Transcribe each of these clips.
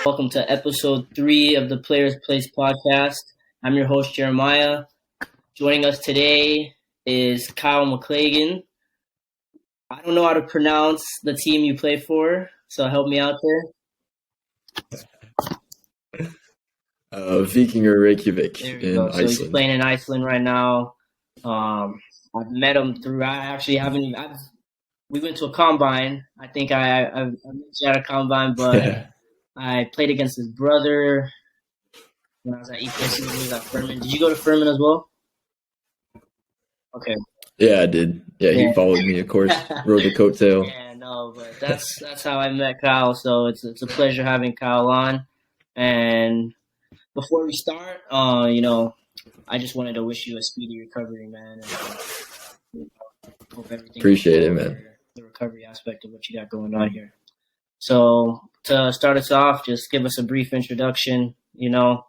Welcome to episode 3 of the Players Place podcast. I'm your host, Jeremiah. Joining us today is Kyle Mclagen. I don't know how to pronounce the team you play for, so help me out there. Vikingur Reykjavik in so Iceland. He's playing in Iceland right now. I've met him through. I actually haven't. We went to a combine. I think I've met you at a combine, but I played against his brother when I was at EPSC. He was at Furman. Did you go to Furman as well? Okay. Yeah, I did. Yeah, he followed me, of course. Rode the coattail. Yeah, no, but that's how I met Kyle. So it's a pleasure having Kyle on. And before we start, I just wanted to wish you a speedy recovery, man. And, hope everything appreciate it, man. The recovery aspect of what you got going on here. So to start us off, just give us a brief introduction. You know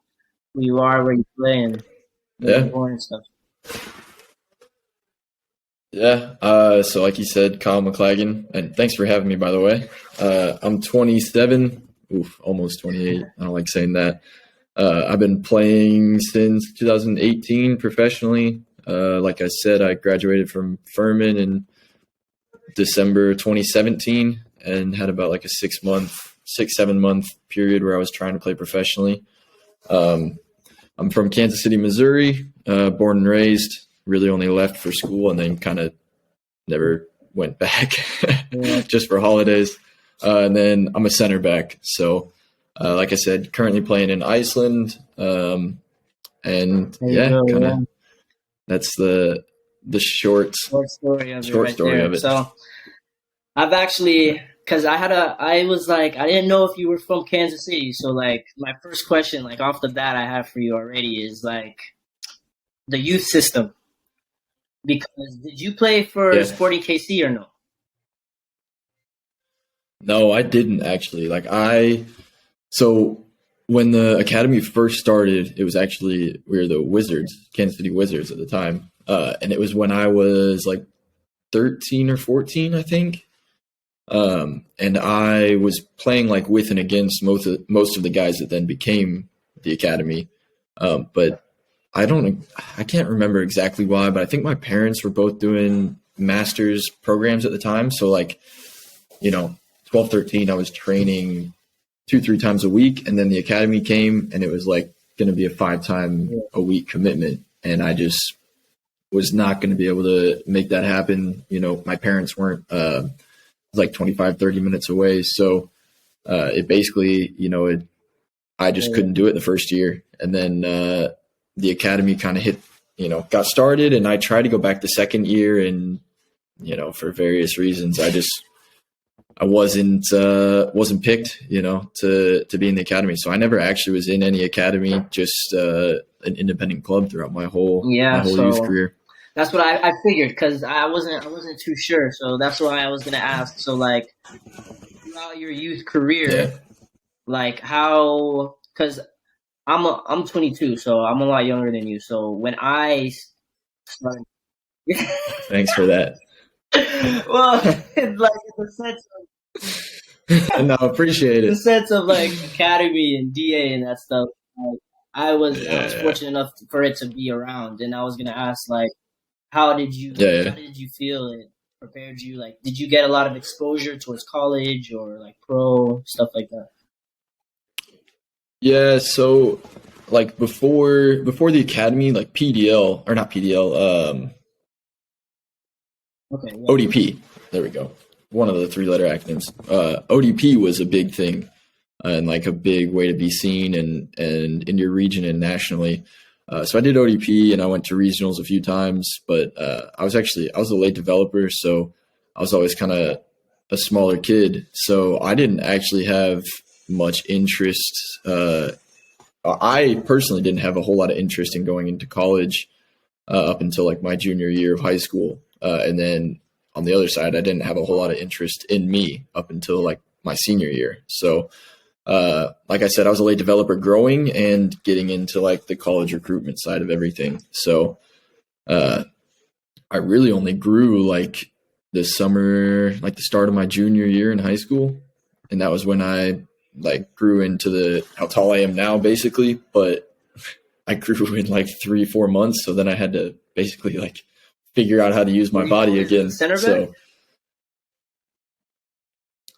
who you are, where you play, and where you're born and stuff. Yeah. So like you said, Kyle Mclagen, and thanks for having me, by the way. I'm 27. Almost 28. I don't like saying that. I've been playing since 2018 professionally. Like I said, I graduated from Furman in December 2017 and had about like a 6-7 month period where I was trying to play professionally. I'm from Kansas City, Missouri, born and raised. Really only left for school and then kind of never went back just for holidays. And then I'm a center back. So, like I said, currently playing in Iceland. That's the short story of it. So I've actually, because I was like, I didn't know if you were from Kansas City. So like my first question, like off the bat I have for you already is like the youth system. Because did you play for Sporting KC or no? No, I didn't actually. So when the academy first started, it was actually, we were the Wizards, Kansas City Wizards at the time. And it was when I was like 13 or 14, I think. And I was playing like with and against most of the guys that then became the academy. But I can't remember exactly why, but I think my parents were both doing master's programs at the time. So 12, 13, I was training 2-3 times a week. And then the academy came and it was like going to be a 5-time a week commitment. And I just was not going to be able to make that happen. My parents weren't, it was like 25, 30 minutes away. So, it basically, I just couldn't do it the first year. And then, the academy kind of got started and I tried to go back the second year and, for various reasons, I wasn't picked, to be in the academy. So I never actually was in any academy, just, an independent club throughout my whole youth career. That's what I figured because I wasn't too sure. So that's why I was going to ask. So like throughout your youth career, like how, cause I'm 22, so I'm a lot younger than you. So when I started, thanks for that. Well, it's like in the sense of no, appreciate it. The sense of like academy and DA and that stuff. Like, I was fortunate enough for it to be around, and I was gonna ask like, how did you feel it prepared you? Like, did you get a lot of exposure towards college or like pro stuff like that? Yeah, so like before the academy, like PDL or not PDL, ODP. There we go. One of the 3-letter acronyms. ODP was a big thing and like a big way to be seen and in your region and nationally. So I did ODP and I went to regionals a few times, but I was a late developer, so I was always kind of a smaller kid. So I didn't actually have much interest. I personally didn't have a whole lot of interest in going into college up until like my junior year of high school. And then on the other side, I didn't have a whole lot of interest in me up until like my senior year. So like I said, I was a late developer growing and getting into like the college recruitment side of everything. So I really only grew like this summer, like the start of my junior year in high school. And that was when I like grew into how tall I am now, basically. But I grew in like 3-4 months, so then I had to basically like figure out how to use my body again. Center back? So,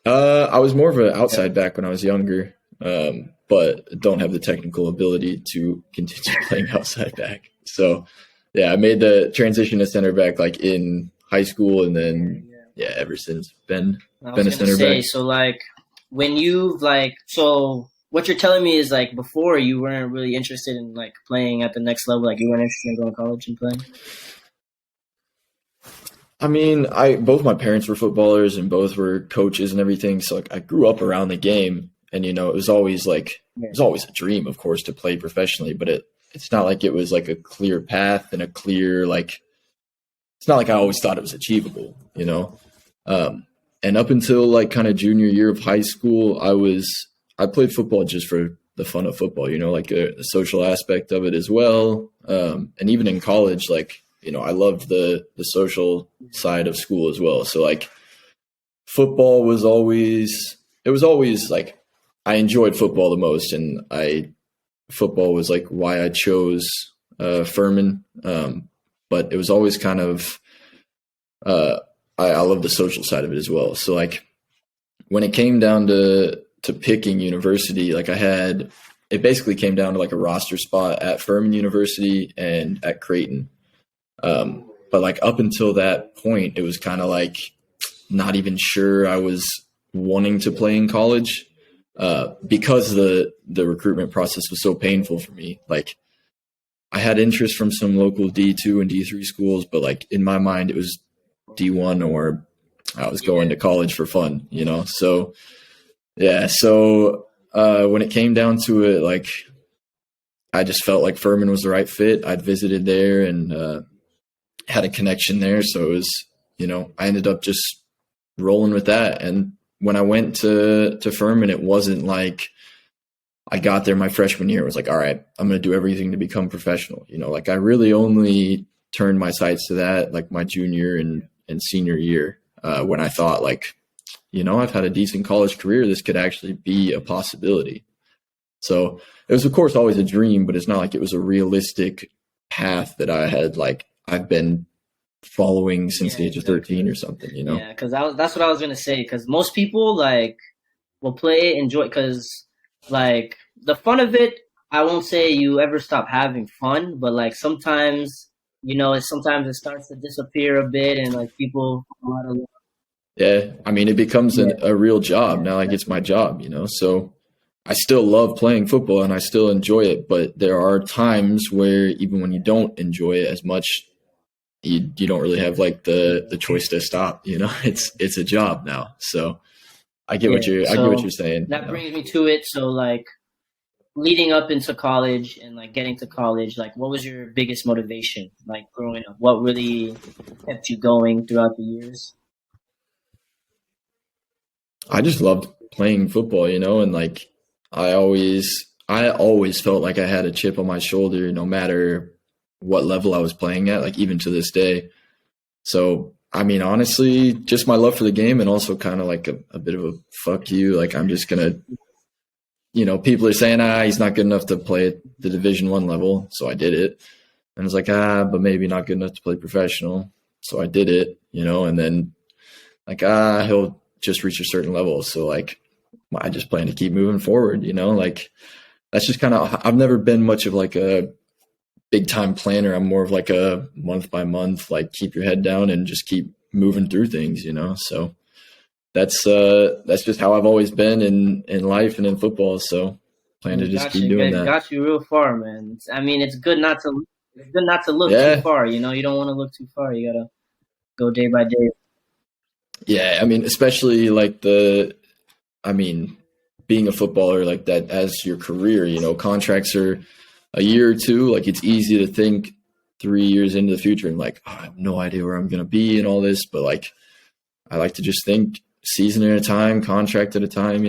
I was more of an outside back when I was younger, but don't have the technical ability to continue playing outside back. So, yeah, I made the transition to center back like in high school, and then ever since been a center back. So like when you've like so what you're telling me is like before you weren't really interested in like playing at the next level, like you weren't interested in going to college and playing? I mean, both my parents were footballers and both were coaches and everything. So like I grew up around the game, and it was always like it was always a dream, of course, to play professionally. But it's not like it was like a clear path and a clear like. It's not like I always thought it was achievable, And up until like kind of junior year of high school, I played football just for the fun of football, like the social aspect of it as well. And even in college, like. I loved the social side of school as well. So like football was always like I enjoyed football the most, and football was like why I chose Furman. But it was always kind of I love the social side of it as well. So like when it came down to picking university, like it basically came down to like a roster spot at Furman University and at Creighton. But like up until that point, it was kind of like not even sure I was wanting to play in college, because the recruitment process was so painful for me. Like I had interest from some local D2 and D3 schools, but like in my mind, it was D1 or I was going to college for fun, So yeah. So, when it came down to it, like I just felt like Furman was the right fit. I'd visited there and, had a connection there. So it was, I ended up just rolling with that. And when I went to Furman, it wasn't like I got there my freshman year. It was like, all right, I'm going to do everything to become professional. Like I really only turned my sights to that, like my junior and senior year, when I thought like, I've had a decent college career. This could actually be a possibility. So it was, of course, always a dream, but it's not like it was a realistic path that I had I've been following since the age of 13 or something, Yeah, because that's what I was gonna say. Because most people like will play it, enjoy, because like the fun of it. I won't say you ever stop having fun, but like sometimes sometimes it starts to disappear a bit, and like people. Yeah, I mean, it becomes a real job now. Like it's my job, So I still love playing football and I still enjoy it, but there are times where even when you don't enjoy it as much, you don't really have like the choice to stop. It's a job now. So I get what you're saying. That brings me to it. So like leading up into college and like getting to college, like what was your biggest motivation like growing up? What really kept you going throughout the years? I just loved playing football, and like I always felt like I had a chip on my shoulder no matter what level I was playing at, like even to this day. So, I mean, honestly, just my love for the game and also kind of like a bit of a fuck you. Like I'm just going to, people are saying, he's not good enough to play at the Division I level. So I did it. And it's like, but maybe not good enough to play professional. So I did it, and then like, he'll just reach a certain level. So like, I just plan to keep moving forward, like that's just kind of, I've never been much of like a big time planner. I'm more of like a month by month, like keep your head down and just keep moving through things, So that's just how I've always been in life and in football. So plan to just keep doing that. Got you real far, man. I mean, it's good not to look too far. You don't want to look too far. You gotta go day by day. Yeah, I mean, especially like being a footballer like that as your career, contracts are a year or two. Like it's easy to think 3 years into the future and like, I have no idea where I'm going to be and all this. But like, I like to just think season at a time, contract at a time,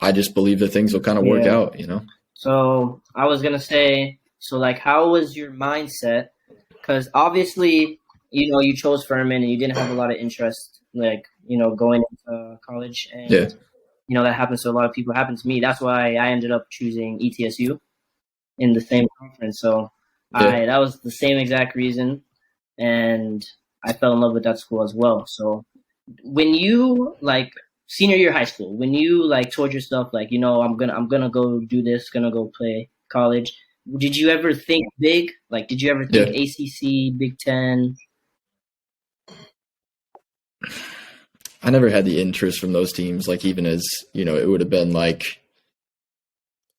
I just believe that things will kind of work out, So I was going to say, so like, how was your mindset? Because obviously, you chose Furman and you didn't have a lot of interest, like, going into college. And that happens to a lot of people. It happened to me. That's why I ended up choosing ETSU in the same conference. So Yeah. that was the same exact reason, and I fell in love with that school as well. So when you like senior year of high school, when you like told yourself like, I'm gonna go do this, gonna go play college, did you ever think big? Like, did you ever think Yeah. ACC, Big Ten? I never had the interest from those teams. Like even as, it would have been like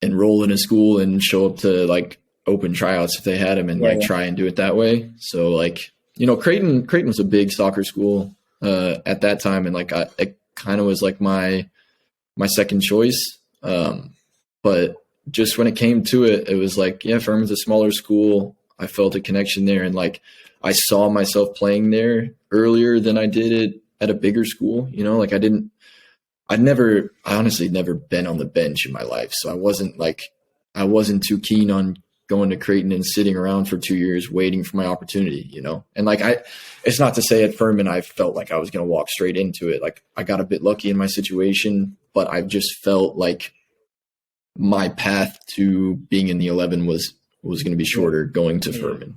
enroll in a school and show up to like open tryouts if they had them and Yeah, like yeah. try and do it that way. So like, Creighton was a big soccer school at that time. And like, it kind of was like my second choice. But just when it came to it, it was like, yeah, Furman's a smaller school. I felt a connection there. And like, I saw myself playing there earlier than I did it at a bigger school. Like I honestly never been on the bench in my life. So I wasn't too keen on going to Creighton and sitting around for 2 years waiting for my opportunity, And like it's not to say at Furman I felt like I was going to walk straight into it. Like I got a bit lucky in my situation, but I just felt like my path to being in the 11 was going to be shorter going to Furman.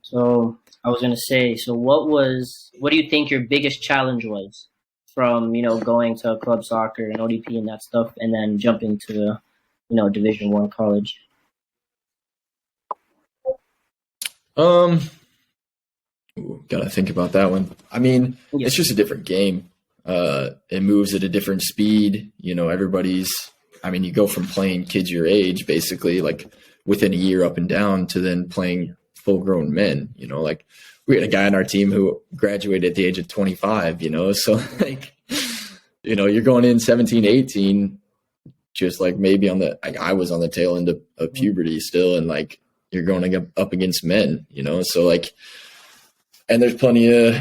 So I was gonna say, so what do you think your biggest challenge was from going to club soccer and ODP and that stuff, and then jumping to Division 1 college? Gotta think about that one. I mean, Yeah. it's just a different game. It moves at a different speed. You go from playing kids your age, basically, like within a year up and down, to then playing full grown men. Like we had a guy on our team who graduated at the age of 25, so like, you're going in 17, 18, just like maybe I was on the tail end of puberty still. And like, you're going up against men, so like, and there's plenty of,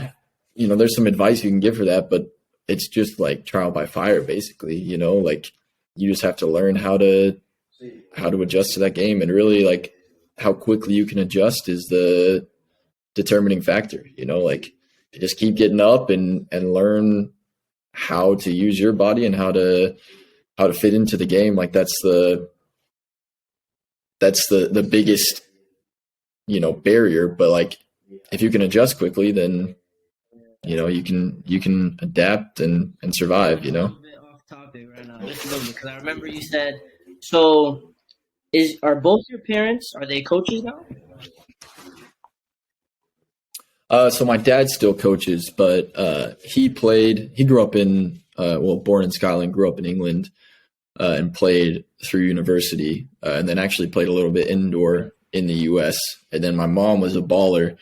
there's some advice you can give for that, but it's just like trial by fire, basically, like you just have to learn how to adjust to that game. And really like how quickly you can adjust is the determining factor, like you just keep getting up and learn how to use your body and how to fit into the game. Like that's the biggest, barrier. But like, if you can adjust quickly, then you can adapt and survive. A little bit off topic right now, just a little bit, because I remember you said. So, are both your parents, are they coaches now? So my dad still coaches, but he grew up born in Scotland, grew up in England, and played through university, and then actually played a little bit indoor in the U.S. And then my mom was a baller,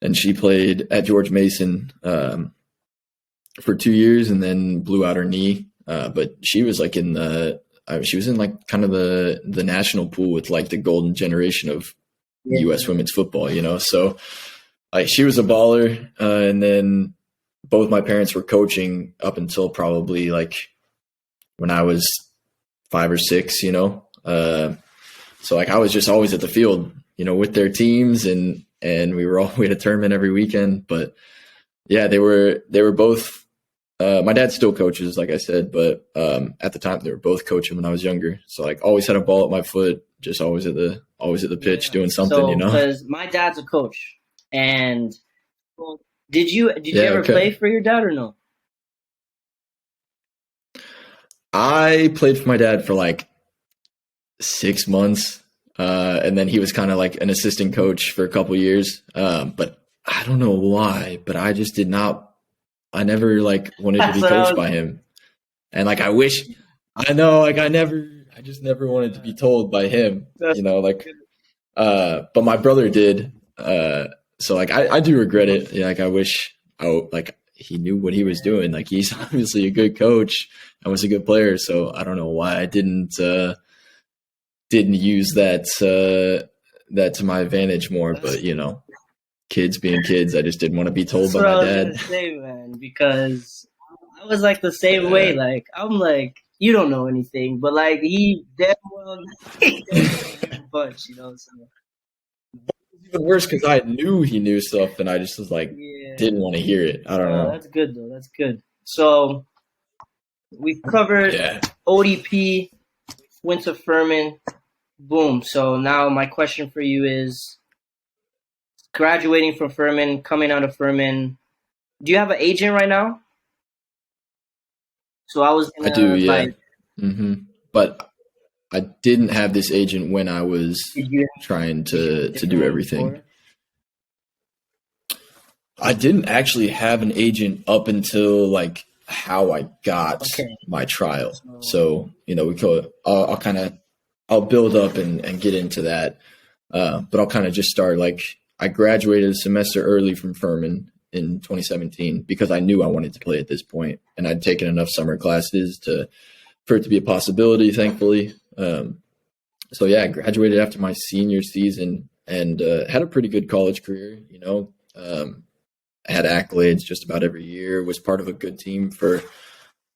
and she played at George Mason for 2 years, and then blew out her knee. But she was like she was in like kind of the national pool with like the golden generation of U.S. women's football, So like she was a baller, and then both my parents were coaching up until probably like when I was 5 or 6, So like I was just always at the field, with their teams, and we had a tournament every weekend. But yeah, they were both. My dad still coaches, like I said, but at the time they were both coaching when I was younger. So like always had a ball at my foot, just always at the pitch doing something, So because my dad's a coach, and did you ever play for your dad or no? I played for my dad for like 6 months. And then he was kind of like an assistant coach for a couple years. But I don't know why, but I just I never like wanted to be coached by him. And like, I just never wanted to be told by him, but my brother did. So like, I do regret it. Yeah, like I wish he knew what he was doing. Like he's obviously a good coach and was a good player. So I don't know why I didn't use that to my advantage more. But kids being kids, I just didn't want to be told by my dad. I was gonna say, man, because I was like the same way. Like I'm like, you don't know anything, but like he damn well bunch, So. Even worse because I knew he knew stuff, and I just was like, didn't want to hear it. I don't know. That's good though. That's good. So, We've covered Yeah. ODP, went to Furman, boom. So now my question for you is, graduating from Furman, coming out of Furman, do you have an agent right now? So I was I do, gonna yeah. like, hmm But I didn't have this agent when I was did you trying did you have a to do different one everything. before? I didn't actually have an agent up until like how I got Okay, my trial. so So, we could, I'll kind of, I'll build up and get into that. But I'll kind of just start like I graduated a semester early from Furman in 2017 because I knew I wanted to play at this point, and I'd taken enough summer classes for it to be a possibility. Thankfully, so yeah, I graduated after my senior season and had a pretty good college career. I had accolades just about every year. Was part of a good team for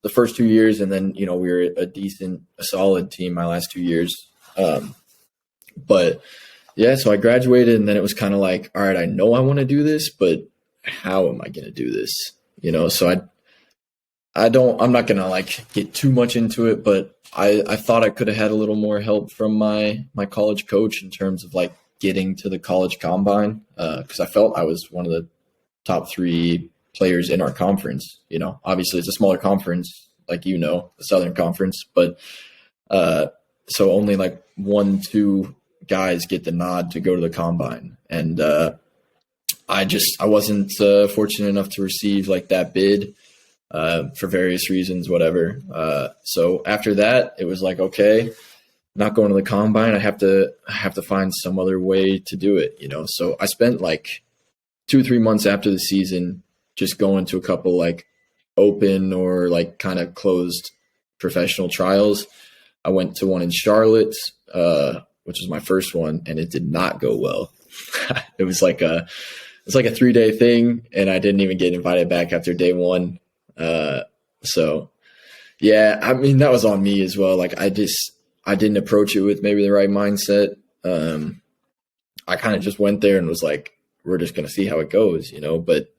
the first 2 years, and then we were a solid team my last 2 years. But yeah, so I graduated, and then it was kind of like, all right, I know I want to do this, but how am I going to do this? So I'm not going to like get too much into it, but I thought I could have had a little more help from my college coach in terms of like getting to the college combine, because I felt I was one of the top three players in our conference. Obviously it's a smaller conference, like the Southern Conference, but so only like 1-2 guys get the nod to go to the combine, and I wasn't fortunate enough to receive like that bid for various reasons, whatever. So after that, it was like, okay, not going to the combine. I have to find some other way to do it. So I spent like 2-3 months after the season just going to a couple like open or like kind of closed professional trials. I went to one in Charlotte, which was my first one, and it did not go well. It's like a 3-day thing, and I didn't even get invited back after day one. So yeah, I mean, that was on me as well. Like I didn't approach it with maybe the right mindset. I kind of just went there and was like, we're just going to see how it goes, but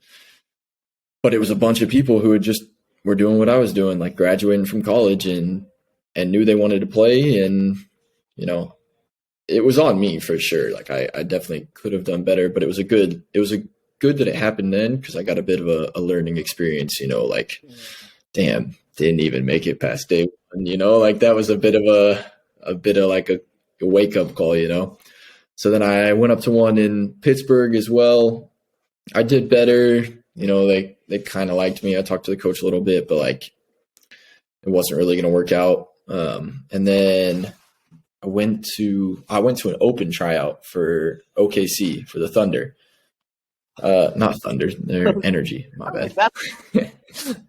it was a bunch of people who were doing what I was doing, like graduating from college and knew they wanted to play. And, it was on me for sure. Like I definitely could have done better, but it was a good that it happened then, because I got a bit of a learning experience, like, damn, didn't even make it past day one, like that was a bit of like a wake up call. So then I went up to one in Pittsburgh as well. I did better. They kind of liked me. I talked to the coach a little bit, but like it wasn't really going to work out. And then I went to an open tryout for OKC for the Thunder. Not Thunder, they're Energy. My bad.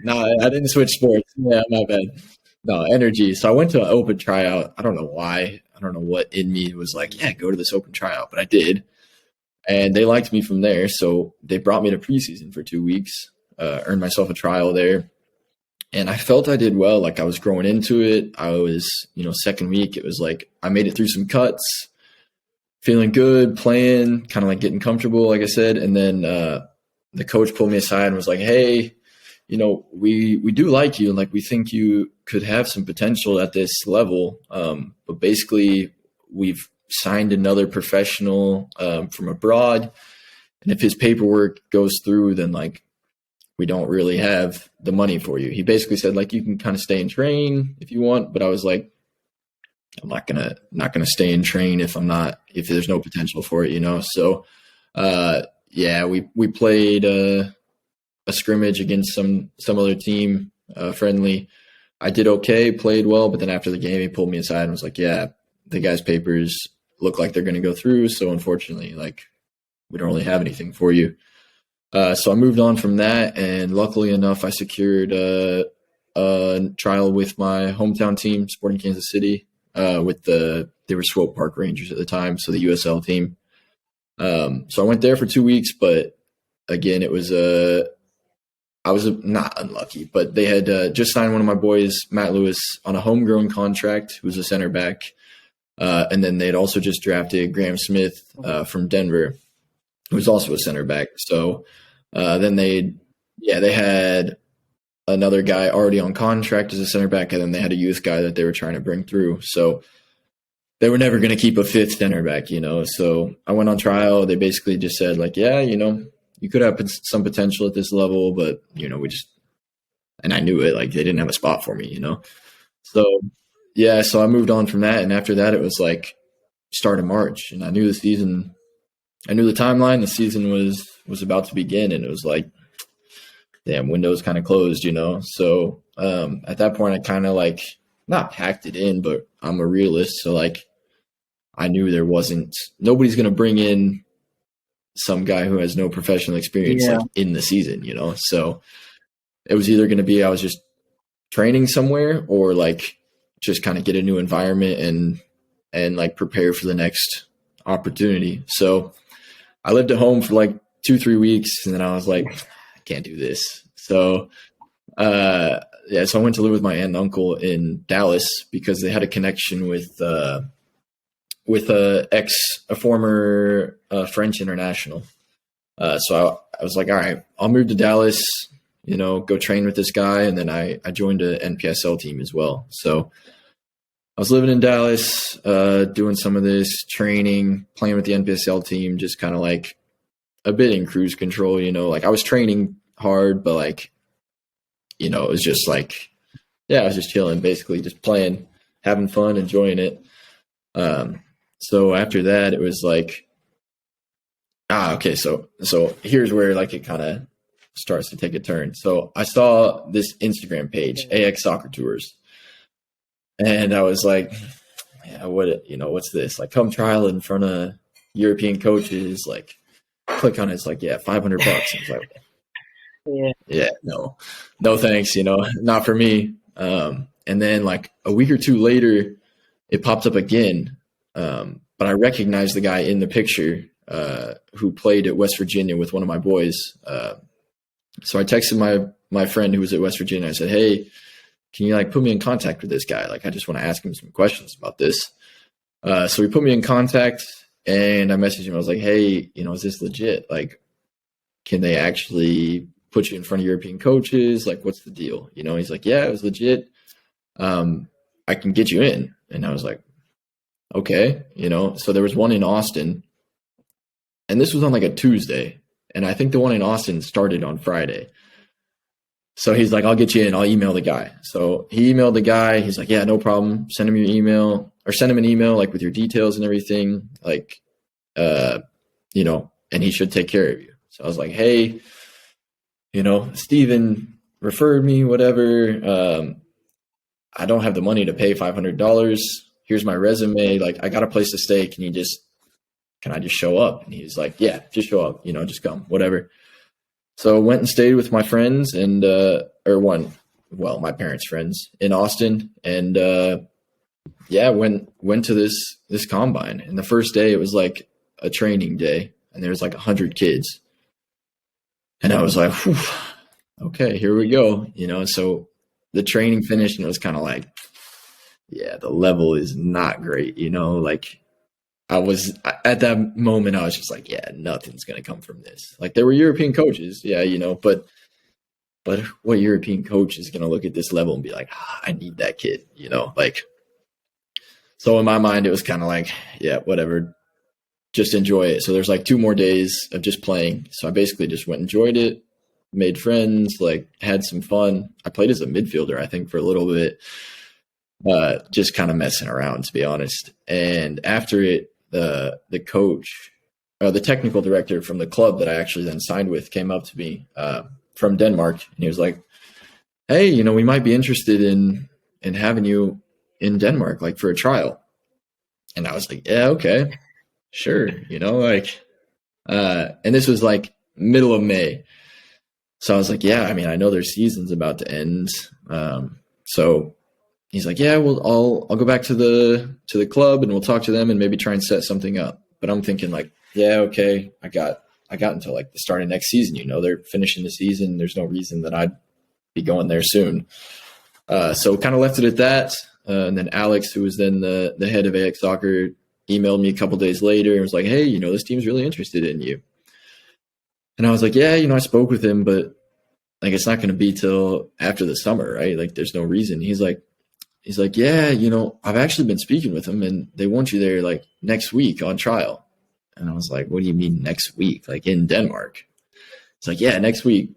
No, I didn't switch sports. Yeah, my bad. No, Energy. So I went to an open tryout. I don't know why. I don't know what in me was like, yeah, go to this open tryout, but I did. And they liked me from there. So they brought me to preseason for 2 weeks, earned myself a trial there. And I felt I did well. Like I was growing into it. I was, second week, it was like I made it through some cuts, feeling good, playing, kind of like getting comfortable, like I said. And then the coach pulled me aside and was like, hey, we do like you, and like we think you could have some potential at this level. But basically, we've signed another professional from abroad, and if his paperwork goes through, then like we don't really have the money for you. He basically said like you can kind of stay and train if you want, but I was like, I'm not gonna stay and train if there's no potential for it. So yeah, we played a scrimmage against some other team, friendly. I did okay, played well, but then after the game, he pulled me aside and was like, yeah, the guy's papers look like they're going to go through. So unfortunately, like we don't really have anything for you. So I moved on from that, and luckily enough, I secured a trial with my hometown team, Sporting Kansas City, they were Swope Park Rangers at the time, so the USL team. So I went there for 2 weeks, but again, I was not unlucky, but they had just signed one of my boys, Matt Lewis, on a homegrown contract, who was a center back. And then they had also just drafted Graham Smith from Denver, who was also a center back. So then they had another guy already on contract as a center back, and then they had a youth guy that they were trying to bring through. So they were never going to keep a fifth center back, So I went on trial. They basically just said, like, yeah, you could have some potential at this level, but, we just – and I knew it. Like, they didn't have a spot for me, So, yeah, so I moved on from that. And after that, it was like start of March. And I knew the season – I knew the timeline. The season was about to begin. And it was like, damn, window's kind of closed, So at that point, I kind of like not packed it in, but I'm a realist. So like I knew nobody's going to bring in some guy who has no professional experience like in the season, So it was either going to be I was just training somewhere or like just kind of get a new environment and like prepare for the next opportunity. So I lived at home for like 2-3 weeks and then I was like, I can't do this. So, so I went to live with my aunt and uncle in Dallas because they had a connection with a former French international. So I was like, all right, I'll move to Dallas, go train with this guy. And then I joined an NPSL team as well. So I was living in Dallas, doing some of this training, playing with the NPSL team, just kind of like a bit in cruise control, like I was training hard, but like, it was just like, I was just chilling, basically just playing, having fun, enjoying it. So after that, it was like, okay. So here's where like it kind of starts to take a turn. So I saw this Instagram page, AX Soccer Tours. And I was like, what's this? Like come trial in front of European coaches, like click on it. It's like, $500. I was like, no, thanks. Not for me. And then like a week or two later, it popped up again. But I recognized the guy in the picture, who played at West Virginia with one of my boys. So I texted my friend who was at West Virginia. I said, hey, can you like put me in contact with this guy? Like, I just want to ask him some questions about this. So he put me in contact and I messaged him. I was like, hey, is this legit? Like, can they actually put you in front of European coaches? Like, what's the deal? He's like, yeah, it was legit. I can get you in. And I was like, okay, so there was one in Austin and this was on like a Tuesday. And I think the one in Austin started on Friday. So he's like, I'll get you in. I'll email the guy. So he emailed the guy. He's like, yeah, no problem. Send him your email or send him an email, like with your details and everything, like, and he should take care of you. So I was like, hey, Steven referred me, whatever. I don't have the money to pay $500. Here's my resume. Like, I got a place to stay. Can I just show up? And he's like, yeah, just show up, just come, whatever. So went and stayed with my friends and, my parents' friends in Austin. And, went to this combine. And the first day it was like a training day and there was like 100 kids. And I was like, whew, okay, here we go. So the training finished and it was kind of like, the level is not great. Like I was at that moment, I was just like, nothing's going to come from this. Like there were European coaches. But what European coach is going to look at this level and be like, I need that kid, like, so in my mind, it was kind of like, whatever, just enjoy it. So there's like 2 more days of just playing. So I basically just went, enjoyed it, made friends, like had some fun. I played as a midfielder, I think, for a little bit, just kind of messing around, to be honest. And after it, the coach, the technical director from the club that I actually then signed with came up to me from Denmark. And he was like, hey, we might be interested in having you in Denmark, like for a trial. And I was like, yeah, okay, sure. And this was like middle of May. So I was like, I know their season's about to end. So he's like, well, I'll go back to the club and we'll talk to them and maybe try and set something up. But I'm thinking like, okay, I got until like the start of next season. They're finishing the season. There's no reason that I'd be going there soon. So kind of left it at that. And then Alex, who was then the head of AX Soccer, emailed me a couple days later and was like, hey, this team's really interested in you. And I was like, I spoke with him, but like, it's not going to be till after the summer, right? Like, there's no reason. He's like, yeah, you know, I've actually been speaking with them and they want you there like next week on trial. And I was like, what do you mean next week? Like in Denmark? It's like, yeah, next week.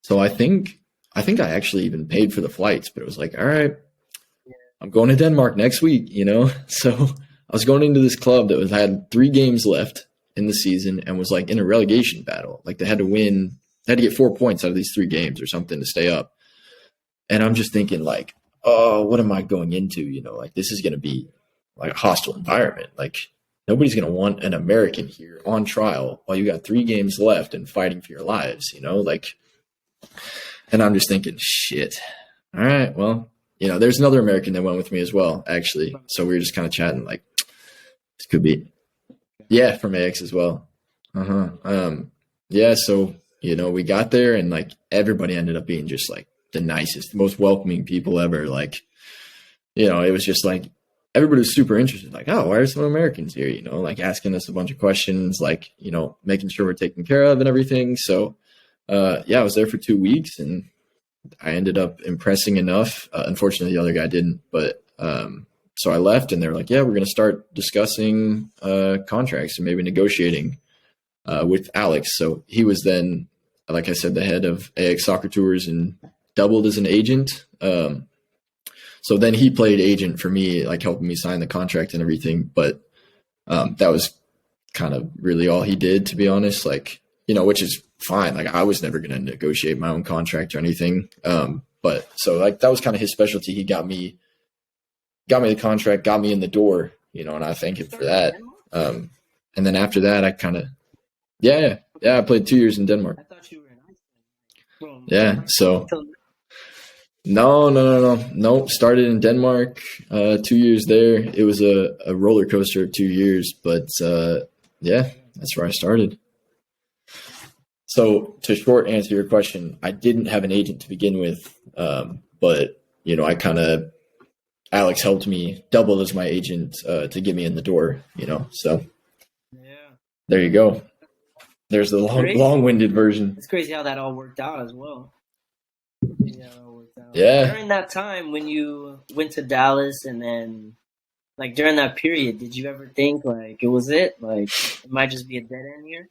So I think I actually even paid for the flights, but it was like, all right, I'm going to Denmark next week, you know? So I was going into this club that had 3 games left in the season and was like in a relegation battle. Like they had to get 4 points out of these 3 games or something to stay up. And I'm just thinking like, oh, what am I going into? You know, like this is going to be like a hostile environment. Like nobody's going to want an American here on trial while you got 3 games left and fighting for your lives, you know, like, and I'm just thinking, shit. All right, well, you know, there's another American that went with me as well, actually. So we were just kind of chatting like, this could be, yeah, from AX as well. Yeah. So, you know, we got there and like everybody ended up being just like the nicest, most welcoming people ever. Like, you know, it was just like, everybody was super interested. Like, oh, why are some Americans here? You know, like asking us a bunch of questions, like, you know, making sure we're taken care of and everything. So, yeah, I was there for 2 weeks and I ended up impressing enough. Unfortunately, the other guy didn't, but so I left and they were like, yeah, we're going to start discussing contracts and maybe negotiating with Alex. So he was then, like I said, the head of AX Soccer Tours and doubled as an agent. So then he played agent for me, like helping me sign the contract and everything. But that was kind of really all he did, to be honest, like, you know, which is fine. Like I was never going to negotiate my own contract or anything. But so like that was kind of his specialty. He got me the contract, got me in the door, you know, and I thank him for that. And then after that, I kind of, yeah, I played 2 years in Denmark. I thought you were in Iceland. Yeah. So no. Started in Denmark, 2 years there. It was a roller coaster of 2 years, but yeah, that's where I started. So to short answer your question, I didn't have an agent to begin with, but you know, Alex helped me double as my agent to get me in the door, you know. So yeah, there you go. There's the long-winded version. It's crazy how that all worked out as well. Yeah. During that time when you went to Dallas and then like during that period, did you ever think like it was it? Like it might just be a dead end here?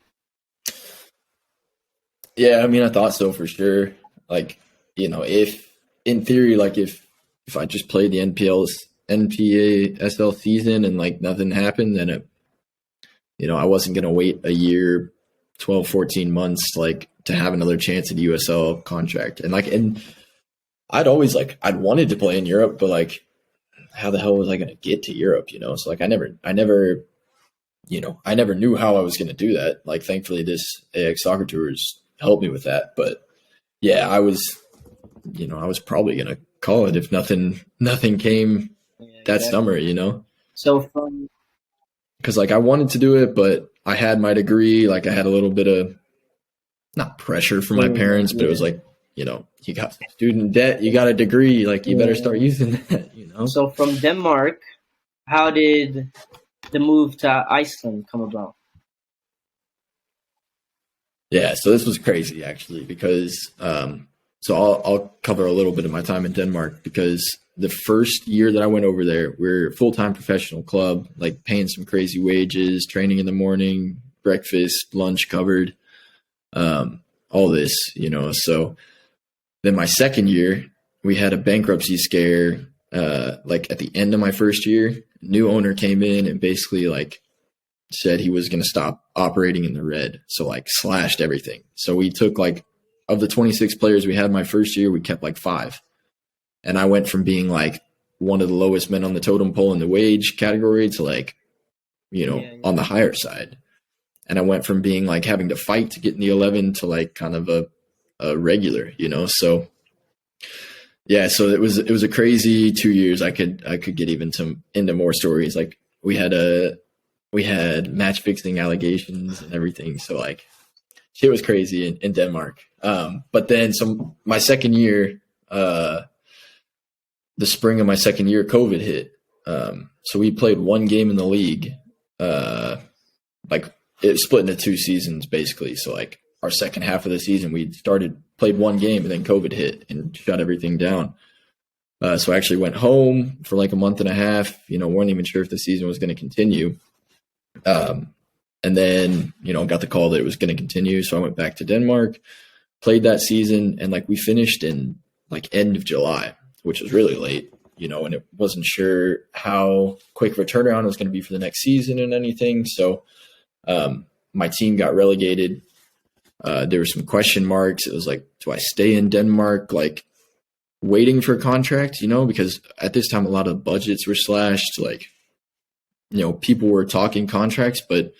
Yeah, I mean, I thought so for sure. Like, you know, if in theory, like if I just played the NPASL season and like nothing happened, then it, you know, I wasn't going to wait a year, 12, 14 months, like to have another chance at USL contract. And like, and I'd wanted to play in Europe, but like, how the hell was I going to get to Europe? You know? So like, I never knew how I was going to do that. Like, thankfully this AX Soccer Tours helped me with that. But yeah, I was probably going to call it if nothing came that summer, you know? So because like I wanted to do it, but I had my degree. Like I had a little bit of not pressure from my parents, but it was like, you know, you got student debt, you got a degree, like you better start using that, you know? So from Denmark, how did the move to Iceland come about? Yeah, so this was crazy actually because so I'll cover a little bit of my time in Denmark because the first year that I went over there, we're a full-time professional club, like paying some crazy wages, training in the morning, breakfast, lunch covered, all this, you know. So then my second year, we had a bankruptcy scare. Like at the end of my first year, new owner came in and basically like said he was going to stop operating in the red. So like slashed everything. So we took like, of the 26 players we had my first year, we kept like 5. And I went from being like one of the lowest men on the totem pole in the wage category to like, you know, on the higher side. And I went from being like having to fight to get in the 11 to like kind of a regular, you know? So yeah, so it was a crazy 2 years. I could get even into more stories. Like we had match fixing allegations and everything. So like shit was crazy in Denmark. But then my second year, the spring of my second year, COVID hit. So we played one game in the league. Like it split into 2 seasons basically. So like our second half of the season. We played one game, and then COVID hit and shut everything down. So I actually went home for like a month and a half, weren't even sure if the season was going to continue. And then, got the call that it was going to continue. So I went back to Denmark, played that season, and like we finished in like end of July, which was really late, and it wasn't sure how quick of a turnaround it was going to be for the next season and anything. So my team got relegated. There were some question marks. It was like, do I stay in Denmark? Like, waiting for a contract, because at this time, a lot of budgets were slashed. Like, people were talking contracts, but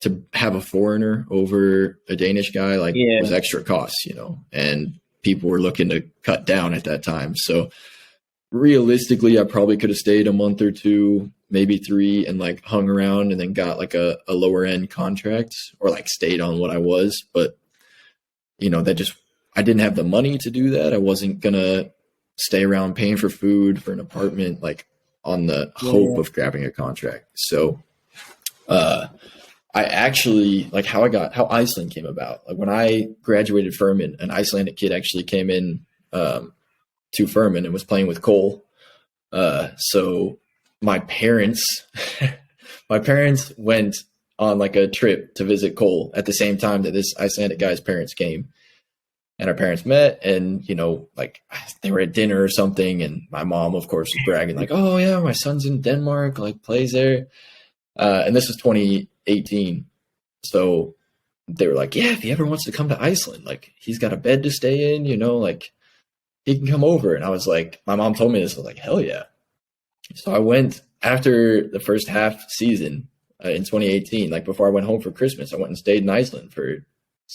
to have a foreigner over a Danish guy, was extra costs, and people were looking to cut down at that time. So realistically, I probably could have stayed a month or two, maybe 3, and like hung around and then got like a lower end contract, or like stayed on what I was. But, I didn't have the money to do that. I wasn't going to stay around paying for food, for an apartment, like on the hope of grabbing a contract. So, I actually how Iceland came about. Like when I graduated Furman, an Icelandic kid actually came in, to Furman and was playing with Cole. So my parents, went on like a trip to visit Cole at the same time that this Icelandic guy's parents came. And our parents met, and, they were at dinner or something. And my mom, of course, was bragging like, oh yeah, my son's in Denmark, like plays there. And this was 2018. So they were like, yeah, if he ever wants to come to Iceland, like he's got a bed to stay in, like he can come over. And I was like, my mom told me this, I was like, hell yeah. So I went after the first half season in 2018, like before I went home for Christmas, I went and stayed in Iceland for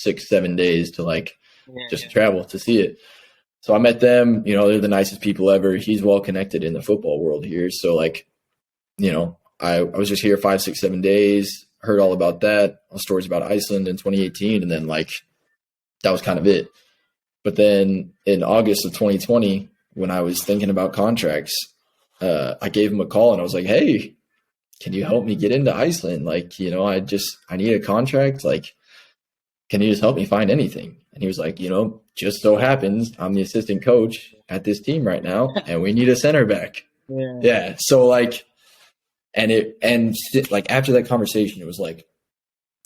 6-7 days to just travel to see it. So I met them, they're the nicest people ever. He's well connected in the football world here. So I was just here 5, 6, 7 days, heard all about that, all stories about Iceland in 2018. And then that was kind of it. But then in August of 2020, when I was thinking about contracts, I gave him a call and I was like, hey, can you help me get into Iceland? I need a contract. Can you just help me find anything? And he was like, just so happens I'm the assistant coach at this team right now, and we need a center back. Yeah. So after that conversation, it was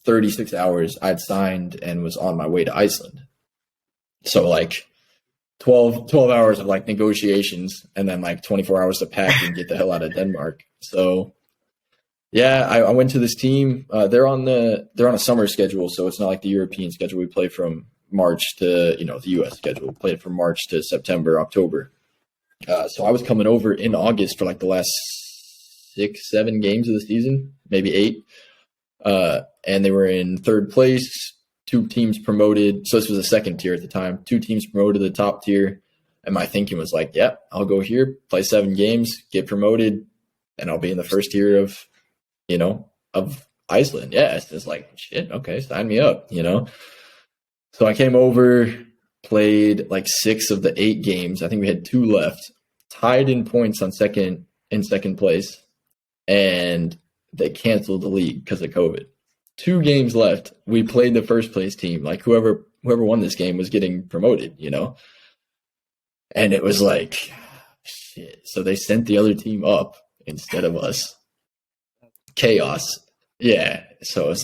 36 hours I'd signed and was on my way to Iceland. So 12 hours of negotiations, and then 24 hours to pack and get the hell out of Denmark. So yeah, I went to this team. They're on a summer schedule, so it's not like the European schedule. We play from March to the U.S. schedule. We played from March to September, October. So I was coming over in August for the last 6-7 games of the season, maybe 8. And they were in third place. 2 teams promoted. So this was the second tier at the time. 2 teams promoted to the top tier. And my thinking was yep, I'll go here, play 7 games, get promoted, and I'll be in the first tier of Iceland. Yeah, it's just shit, okay, sign me up, So I came over, played 6 of the 8 games. I think we had 2 left, tied in points in second place, and they canceled the league because of COVID. 2 games left. We played the first place team. Whoever won this game was getting promoted, And it was shit. So they sent the other team up instead of us. Chaos. Yeah. So it was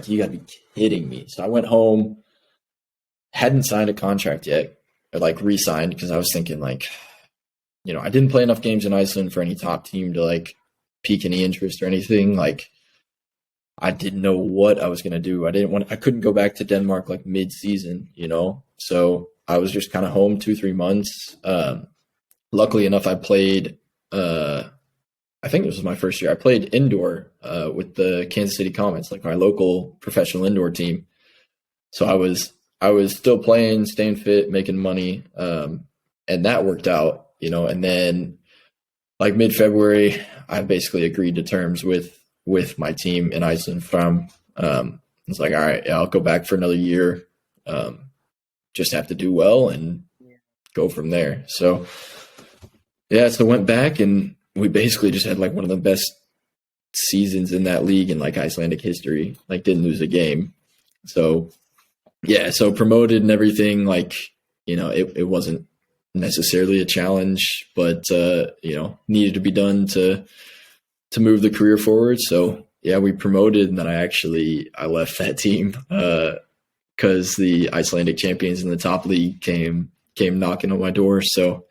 you gotta be kidding me. So I went home, hadn't signed a contract yet, or re-signed, because I was thinking I didn't play enough games in Iceland for any top team to pique any interest or anything. I didn't know what I was gonna do. I couldn't go back to Denmark mid-season, So I was just kind of home 2-3 months. Luckily enough, I played I think this was my first year. I played indoor with the Kansas City Comets, my local professional indoor team. So I was still playing, staying fit, making money, and that worked out, And then mid-February, I basically agreed to terms with my team in Iceland. It's all right, yeah, I'll go back for another year. Just have to do well and go from there. So yeah, so went back, and we basically just had one of the best seasons in that league in Icelandic history. Didn't lose a game. So yeah, so promoted and everything, like, it wasn't necessarily a challenge, but needed to be done to move the career forward. So yeah, we promoted, and then I left that team because the Icelandic champions in the top league came knocking on my door. So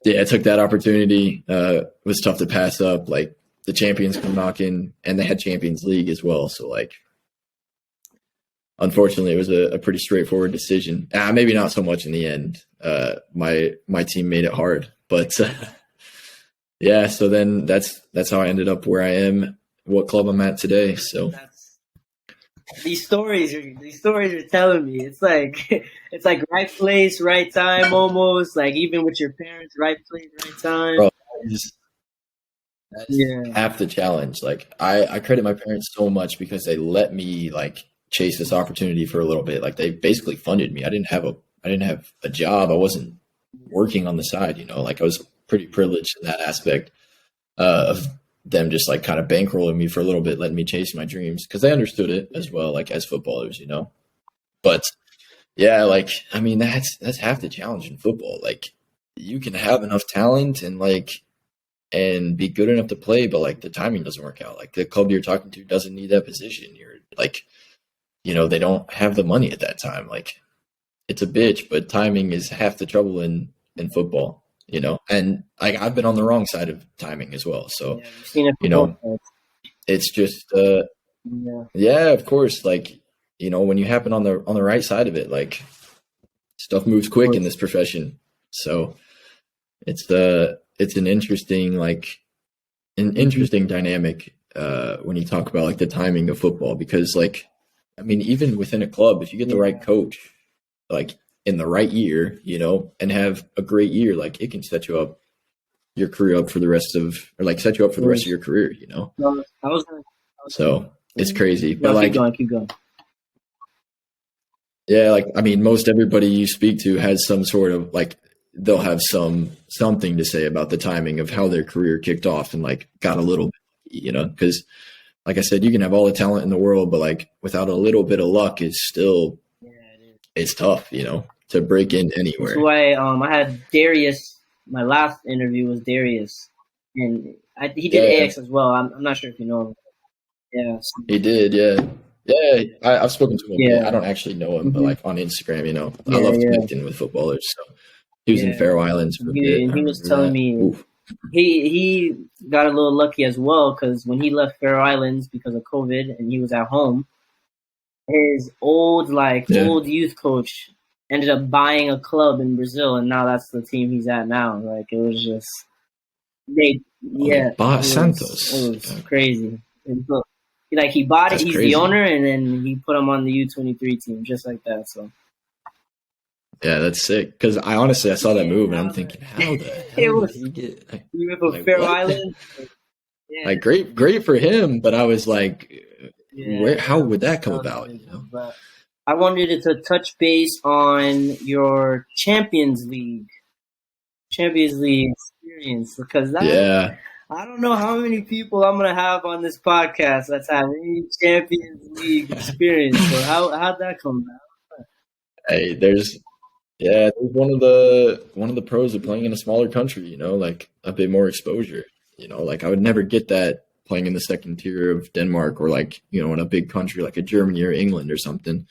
yeah, I took that opportunity. It was tough to pass up. Like, the champions come knocking, and they had Champions League as well. So, like, unfortunately, it was a pretty straightforward decision. Maybe not so much in the end. My team made it hard, but yeah. So then that's how I ended up where I am, what club I'm at today. So these stories you're telling me, it's like it's like right place, right time, almost like even with your parents, right place, right time. bro, that's Yeah, half the challenge. Like, I credit my parents so much because they let me, like, chase this opportunity for a little bit. Like, they basically funded me. I didn't have a job. I wasn't working on the side, like, I was pretty privileged in that aspect of them just, like, kind of bankrolling me for a little bit, letting me chase my dreams, because they understood it as well, like, as footballers. But yeah, like, I mean, that's half the challenge in football. Like, you can have enough talent and be good enough to play, but, like, the timing doesn't work out. Like, the club you're talking to doesn't need that position. You're like, they don't have the money at that time. Like, it's a bitch, but timing is half the trouble in football. And, like, I've been on the wrong side of timing as well. So, yeah, you've seen it you before. know, it's just, Yeah, yeah, of course. Like, when you happen on the right side of it, like, stuff moves of quick in course. this profession. So it's an Mhm. interesting dynamic when you talk about, like, the timing of football, because, like, I mean, even within a club, if you get the right Yeah, coach, like, in the right year, and have a great year, like, it can set you up your career up for the rest of, or, like, set you up of for the rest of course. your career. No, I was gonna. So it's crazy. But, No, keep like, going, keep going. yeah, like, I mean, most everybody you speak to has some sort of, like, they'll have something to say about the timing of how their career kicked off and, like, got a little because, like I said, you can have all the talent in the world, but, like, without a little bit of luck, Yeah, it is. it's tough, to break in That's anywhere. why I had Darius. My last interview was Darius, and he did Yeah, AX as well. I'm not sure if you know him. Yeah, so, he did. Yeah, yeah. I've spoken to him a bit. I yeah, don't actually know him, but, hmm like, on Instagram, I yeah, love yeah, connecting with footballers. So he was in yeah. Faroe Islands for a bit. And I he was remember telling that. me Oof. he got a little lucky as well because when he left Faroe Islands because of COVID and he was at home, his Yeah. old youth coach ended up buying a club in Brazil, and now that's the team he's at now. Like it was just they, Oh, he yeah, bought it Santos. was crazy. And so, he bought it. That's He's the crazy. owner, and then he put him on the U23 team just like that. So Yeah, that's sick. Because I saw that move, and I'm yeah, thinking, how the it hell did was he get we went from like Faroe what? Islands. Yeah, Like, great for him, but I was like, yeah, where? How would that that come was about? crazy. But I wanted to touch base on your Champions League experience because that Yeah. I don't know how many people I'm gonna have on this podcast that's had any Champions League experience. So how'd that come about? Hey, there's one of the pros of playing in a smaller country. Like, a bit more exposure. Like, I would never get that playing in the second tier of Denmark, or, like, in a big country like a Germany or England or something.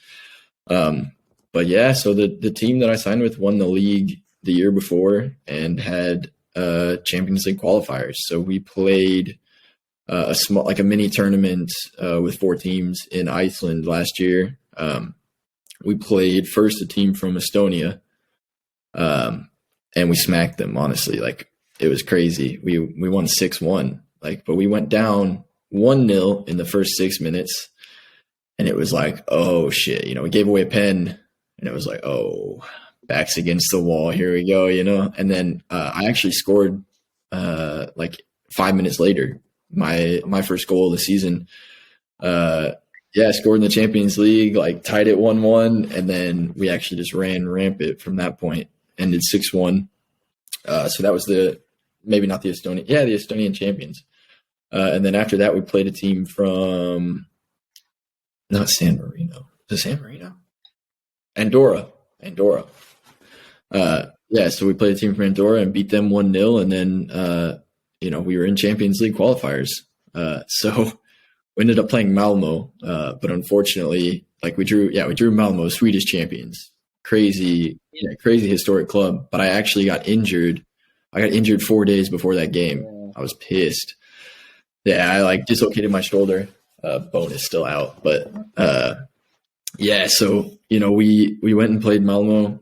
Um, but yeah, so the team that I signed with won the league the year before and had Champions League qualifiers. So we played a small, like, a mini tournament with 4 teams in Iceland last year. We played first a team from Estonia, um, and we smacked them. Honestly, like, it was crazy. We won 6-1. Like, but we went down 1-0 in the first 6 minutes, and it was like, oh shit, we gave away a pen, and it was like, oh, backs against the wall, here we go. And then I actually scored like 5 minutes later, my first goal of the season. uh yeah, scored in the Champions League, like, tied it 1-1, and then we actually just ran rampant from that point. Ended 6-1. So that was the maybe not the Estonian, yeah, the Estonian champions. And then after that, we played a team from, not San Marino. Is it San Marino? Andorra. Yeah, so we played a team from Andorra and beat them 1-0, and then we were in Champions League qualifiers. So we ended up playing Malmo, but unfortunately, like we drew Malmo, Swedish champions. Crazy historic club. But I actually got injured. I got injured 4 days before that game. I was pissed. Yeah, I like dislocated my shoulder. Bone is still out, but so we went and played Malmo.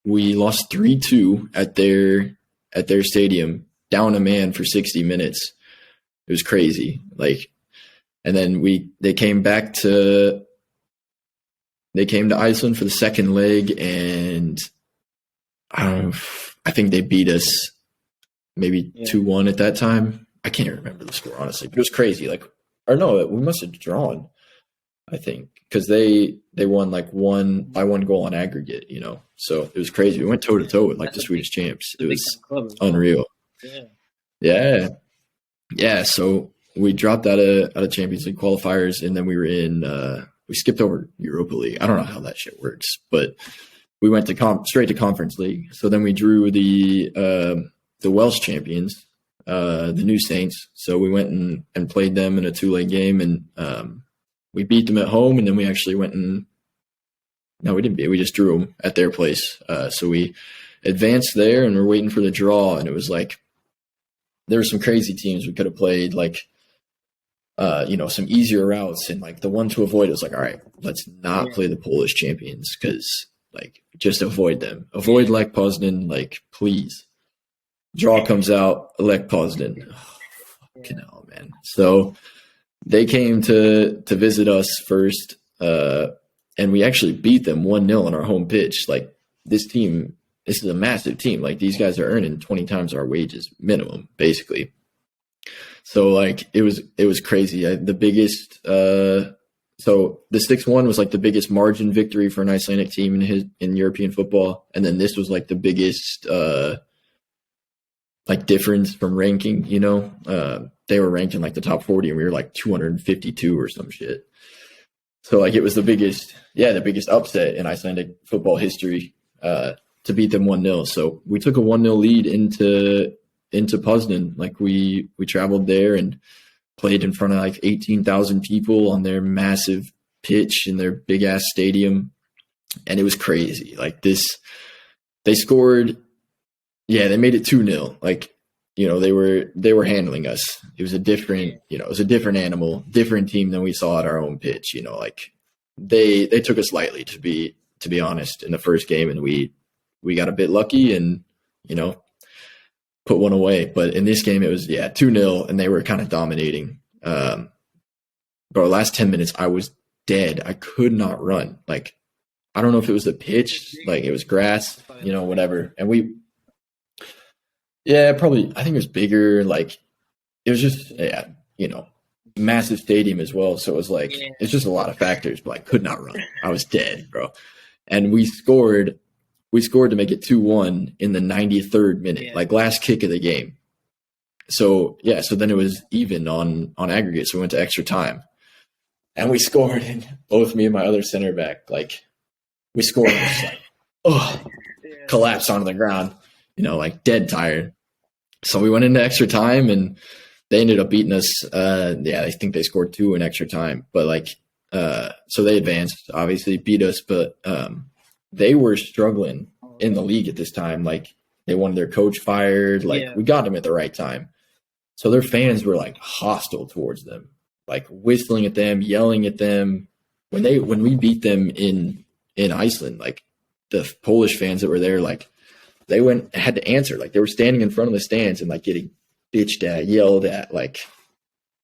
We lost 3-2 at their stadium, down a man for 60 minutes. It was crazy. Like, and then they came to Iceland for the second leg, and I think they beat us maybe 2-1 at that time. I can't remember the score, honestly, but it was crazy. Like, or no, we must have drawn, I think, because they won like one goal on aggregate, so it was crazy. We went toe to toe with like the Swedish champs. It was unreal. Yeah. So we dropped out of Champions League qualifiers, and then we were we skipped over Europa League. I don't know how that shit works, but we went to straight to Conference League. So then we drew the Welsh champions, the New Saints. So we went and played them in a 2-leg game, and we beat them at home, and then we actually went we didn't beat. We just drew them at their place. So we advanced there, and we're waiting for the draw, and it was like there were some crazy teams we could have played, like some easier routes, and like the one to avoid was like, all right, let's not play the Polish champions, because like just avoid them. Avoid Lech Poznan, like please. Draw comes out, Lech Poznan. Oh, fucking hell, man. So they came to visit us first, and we actually beat them 1-0 on our home pitch. Like this is a massive team. Like these guys are earning 20 times our wages minimum, basically. So like it was crazy. The biggest so the 6-1 was like the biggest margin victory for an Icelandic team in European football, and then this was like the biggest like difference from ranking. They were ranked in like the top 40, and we were like 252 or some shit. So like it was the biggest upset in Icelandic football history to beat them 1-0. So we took a 1-0 lead into Poznan. Like we traveled there and played in front of like 18,000 people on their massive pitch in their big ass stadium, and it was crazy. Like they scored. Yeah, they made it 2-0. Like, they were handling us. It was a different animal, different team than we saw at our own pitch. Like they took us lightly, to be honest, in the first game, and we got a bit lucky and put one away. But in this game, it was 2-0, and they were kind of dominating. But last 10 minutes, I was dead. I could not run. Like I don't know if it was the pitch, like it was grass, whatever, and probably. I think it was bigger. Like it was just, massive stadium as well. So it was like, it's just a lot of factors, but I could not run. I was dead, bro. And we scored to make it 2-1 in the 93rd minute, like last kick of the game. So then it was even on aggregate. So we went to extra time, and we scored, and both me and my other center back, like we scored, and just like, collapsed onto the ground, like dead tired. So we went into extra time, and they ended up beating us. I think they scored 2 in extra time, but like, so they advanced, obviously beat us, but they were struggling in the league at this time. Like they wanted their coach fired. Like we got them at the right time. So their fans were like hostile towards them, like whistling at them, yelling at them. When we beat them in Iceland, like the Polish fans that were there, like they had to answer. Like they were standing in front of the stands and like getting bitched at, yelled at. Like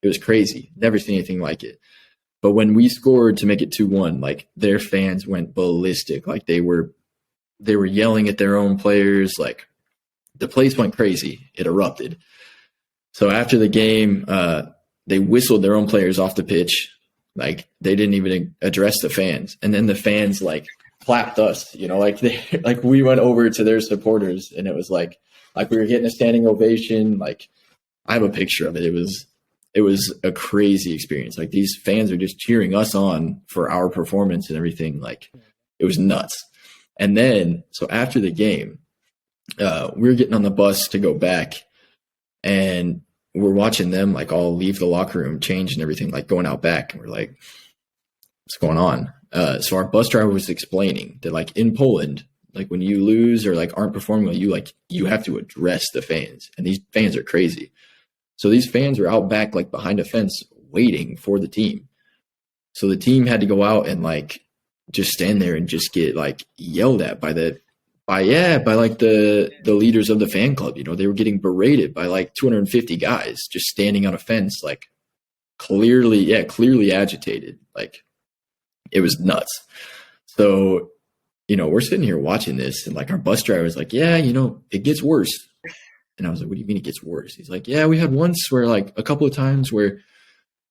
it was crazy. Never seen anything like it. But when we scored to make it 2-1, like their fans went ballistic. Like they were yelling at their own players. Like the place went crazy. It erupted. So after the game, they whistled their own players off the pitch. Like they didn't even address the fans. And then the fans like clapped us, like we went over to their supporters, and it was like we were getting a standing ovation. Like I have a picture of it. It was a crazy experience. Like these fans are just cheering us on for our performance and everything. Like It was nuts. And then, so after the game, we were getting on the bus to go back, and we're watching them like all leave the locker room, change and everything, like going out back. And we're like, what's going on? So our bus driver was explaining that like in Poland, like when you lose or like aren't performing well, you have to address the fans, and these fans are crazy. So these fans were out back, like behind a fence waiting for the team. So the team had to go out and like just stand there and just get like yelled at by the leaders of the fan club. They were getting berated by like 250 guys just standing on a fence, like clearly agitated. Like it was nuts. So, we're sitting here watching this, and like our bus driver was like, yeah, it gets worse. And I was like, what do you mean it gets worse? He's like, yeah, we had once where like a couple of times where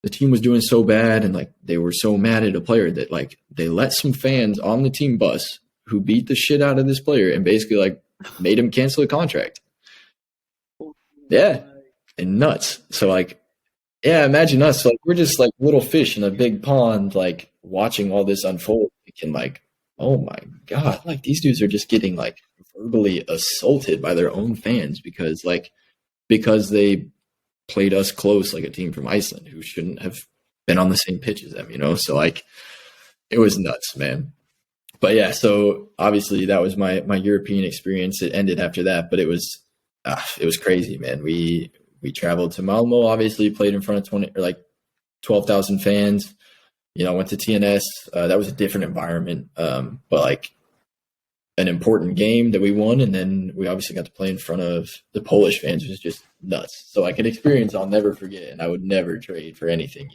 the team was doing so bad and like they were so mad at a player that like they let some fans on the team bus who beat the shit out of this player and basically like made him cancel a contract. Yeah. And nuts. So like, yeah, imagine us. Like we're just like little fish in a big pond, like watching all this unfold. And like, oh my God, like these dudes are just getting like verbally assaulted by their own fans because they played us close, like a team from Iceland who shouldn't have been on the same pitch as them, So like, it was nuts, man. But yeah, so obviously that was my European experience. It ended after that, but it was crazy, man. We traveled to Malmo, obviously played in front of 12,000 fans. Went to TNS. That was a different environment, but like an important game that we won. And then we obviously got to play in front of the Polish fans, which was just nuts. So like an experience I'll never forget, and I would never trade for anything,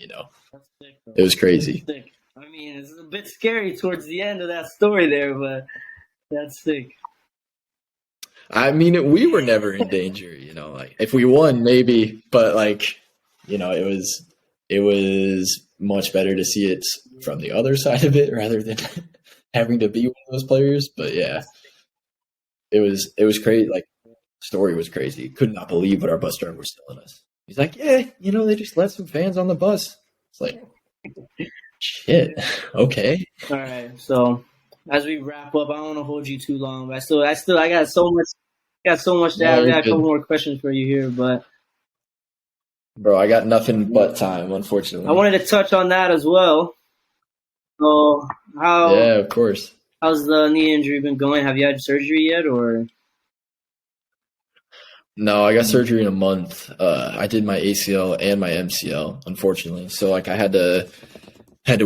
That's sick, bro. It was crazy. That's sick. I mean, it's a bit scary towards the end of that story there, but that's sick. I mean, we were never in danger, like if we won, maybe, but like, it was much better to see it from the other side of it rather than having to be one of those players. But yeah, it was crazy. Like, the story was crazy. Could not believe what our bus driver was telling us. He's like, yeah, they just let some fans on the bus. It's like, shit. Okay. All right. So as we wrap up, I don't want to hold you too long, but I got so much to add. I got a couple more questions for you here, but bro, I got nothing but time, unfortunately. I wanted to touch on that as well. So yeah, of course. How's the knee injury been going? Have you had surgery yet, or? No, I got surgery in a month. I did my ACL and my MCL, unfortunately. So like I had to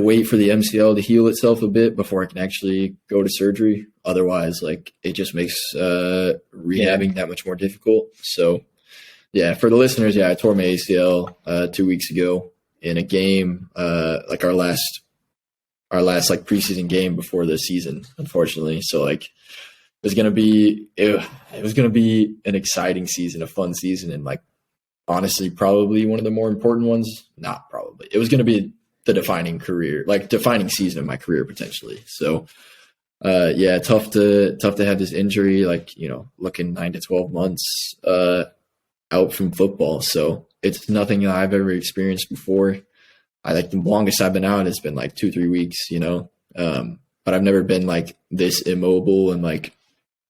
wait for the MCL to heal itself a bit before I can actually go to surgery. Otherwise, like it just makes rehabbing that much more difficult. So yeah, for the listeners, I tore my ACL 2 weeks ago in a game, like our last like preseason game before the season, unfortunately. So like it was gonna be an exciting season, a fun season, and like honestly, probably one of the more important ones. Not probably. It was gonna be the defining season of my career potentially. So yeah, tough to have this injury, like, looking 9 to 12 months out from football. So it's nothing that I've ever experienced before. I like the longest I've been out has been like 2-3 weeks, but I've never been like this immobile and like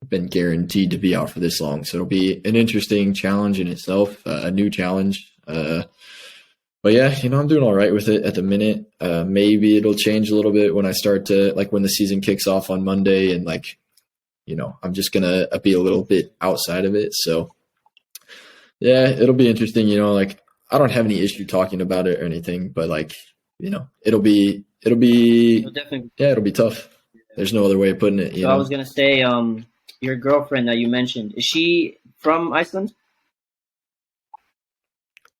been guaranteed to be out for this long. So it'll be an interesting challenge in itself, a new challenge. But yeah, I'm doing all right with it at the minute. Maybe it'll change a little bit when I start to like when the season kicks off on Monday, and like, I'm just going to be a little bit outside of it. So yeah, it'll be interesting, like I don't have any issue talking about it or anything, but like, it'll be tough. There's no other way of putting it. I was going to say, your girlfriend that you mentioned, is she from Iceland?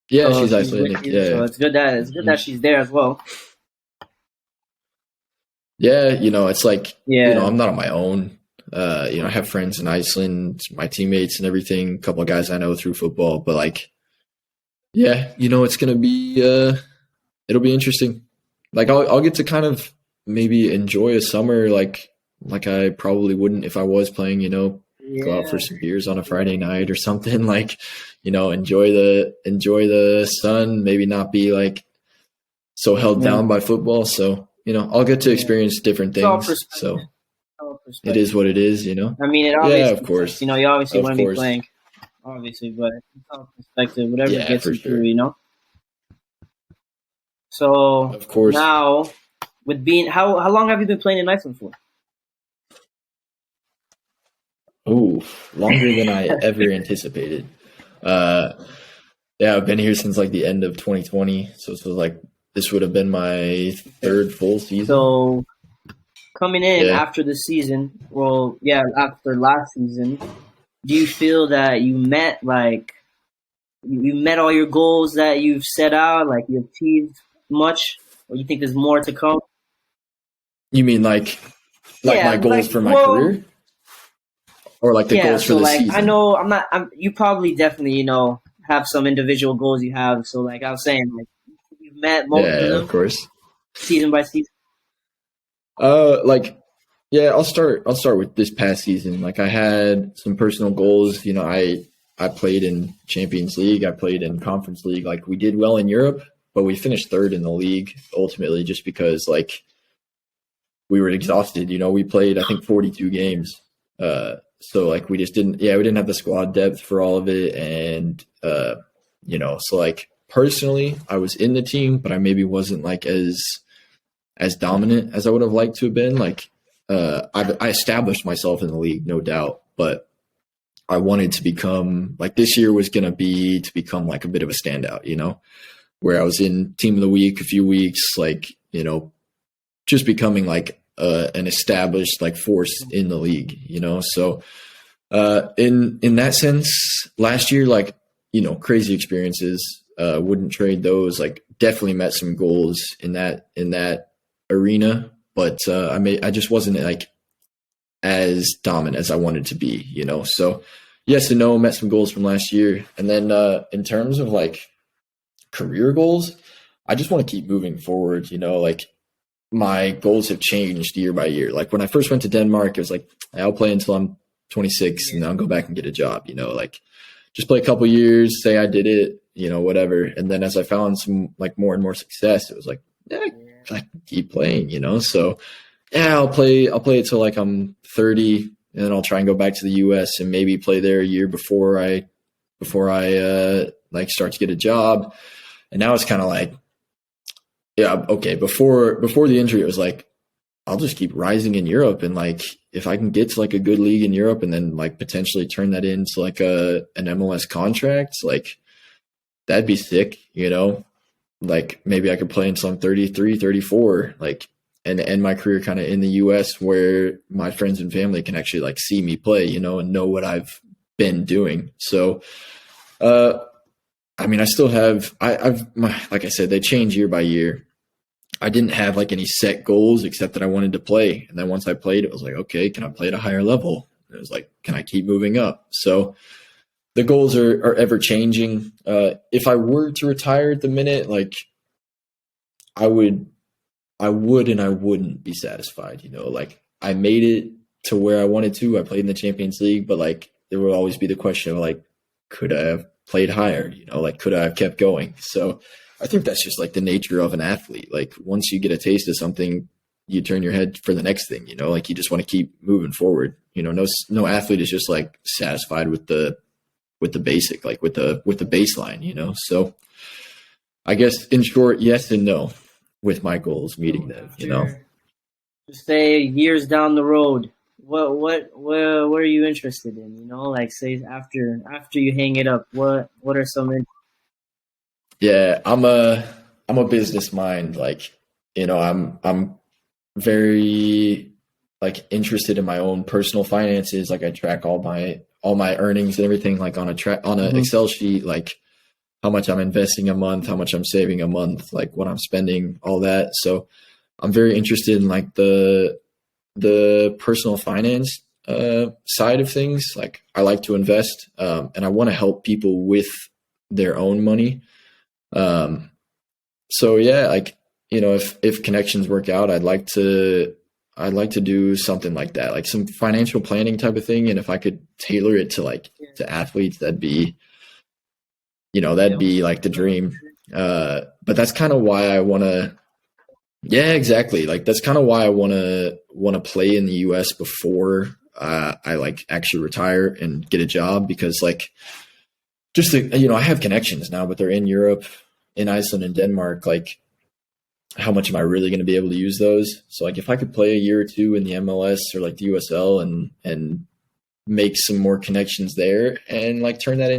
Yeah, she's Icelandic. Yeah. So it's good that she's there as well. Yeah, it's like, I'm not on my own. I have friends in Iceland, my teammates and everything, a couple of guys I know through football, but like, yeah, it's going to be, it'll be interesting. Like I'll get to kind of maybe enjoy a summer like I probably wouldn't if I was playing, go out for some beers on a Friday night or something, like, enjoy the sun, maybe not be like so held down by football. So, I'll get to experience different things. So it perspective. is what it is, you know? I mean, it Yeah, obviously of sucks. course. You obviously Of want to be course. playing, obviously, but it's all perspective. Whatever Yeah, gets for you through, sure. So Of course. now, with being how long have you been playing in Iceland for? Oh, longer than I ever anticipated. Uh, yeah, I've been here since like the end of 2020. So this was like, this would have been my Okay. third full season. So coming in Yeah. after the season, well, yeah, after last season, do you feel that you met you met all your goals that you've set out, like you achieved much, or you think there's more to come? You mean like Yeah, my goals for my well, career or like the yeah. goals for So the like, I season? know you probably definitely have some individual goals you have. So like I was saying, like you've met most of Yeah, of them course. season by season. Like, yeah, I'll start with this past season. Like I had some personal goals. I played in Champions League. I played in Conference League. Like we did well in Europe, but we finished third in the league ultimately just because like we were exhausted. We played I think 42 games. So like we just didn't. Yeah, we didn't have the squad depth for all of it, and so like personally, I was in the team, but I maybe wasn't like as dominant as I would have liked to have been. Like I established myself in the league, no doubt, but I wanted to become like this year was going to be to become like a bit of a standout, where I was in team of the week a few weeks, like, just becoming like an established like force in the league, So in that sense, last year, like, crazy experiences, wouldn't trade those. Like definitely met some goals in that arena, but I just wasn't like as dominant as I wanted to be, So yes and no, met some goals from last year, and then in terms of like career goals, I just want to keep moving forward. Like my goals have changed year by year. Like when I first went to Denmark, it was like I'll play until I'm 26 and then I'll go back and get a job. Like just play a couple years, say I did it, whatever. And then as I found some like more and more success, it was like, yeah, I can keep playing, So yeah, I'll play it till like I'm 30, and then I'll try and go back to the US and maybe play there a year before I like start to get a job. And now it's kind of like, yeah, okay. Before the injury, it was like I'll just keep rising in Europe, and like if I can get to like a good league in Europe, and then like potentially turn that into like an MLS contract, like that'd be sick, Like maybe I could play until I'm 33, 34, like and end my career kind of in the US where my friends and family can actually like see me play, and know what I've been doing. So, I mean, I still have, like I said, they change year by year. I didn't have like any set goals except that I wanted to play. And then once I played, it was like, okay, can I play at a higher level? And it was like, can I keep moving up? So the goals are ever changing. If I were to retire at the minute, like I would, and I wouldn't be satisfied. Like I made it to where I wanted to. I played in the Champions League, but like there would always be the question of like, could I have played higher? Like could I have kept going? So I think that's just like the nature of an athlete. Like once you get a taste of something, you turn your head for the next thing. Like you just want to keep moving forward. No athlete is just like satisfied with the basic, like with the baseline. So I guess in short, yes and no with my goals meeting them. Just say years down the road, what are you interested in? Like say after you hang it up, what are some? Yeah, I'm a business mind. Like, I'm very like interested in my own personal finances. Like I track all my earnings and everything like on an Mhm. Excel sheet, like how much I'm investing a month, how much I'm saving a month, like what I'm spending, all that. So I'm very interested in like the personal finance side of things. Like I like to invest, and I want to help people with their own money. Um, so yeah, like if connections work out, I'd like to do something like that, like some financial planning type of thing. And if I could tailor it to athletes, that'd be like the dream. But that's kind of why I want to Yeah, exactly. Like that's kind of why I want to play in the US before I like actually retire and get a job, because like just I have connections now, but they're in Europe, in Iceland and Denmark. Like, how much am I really going to be able to use those? So like if I could play a year or two in the MLS or like the USL and make some more connections there and like turn that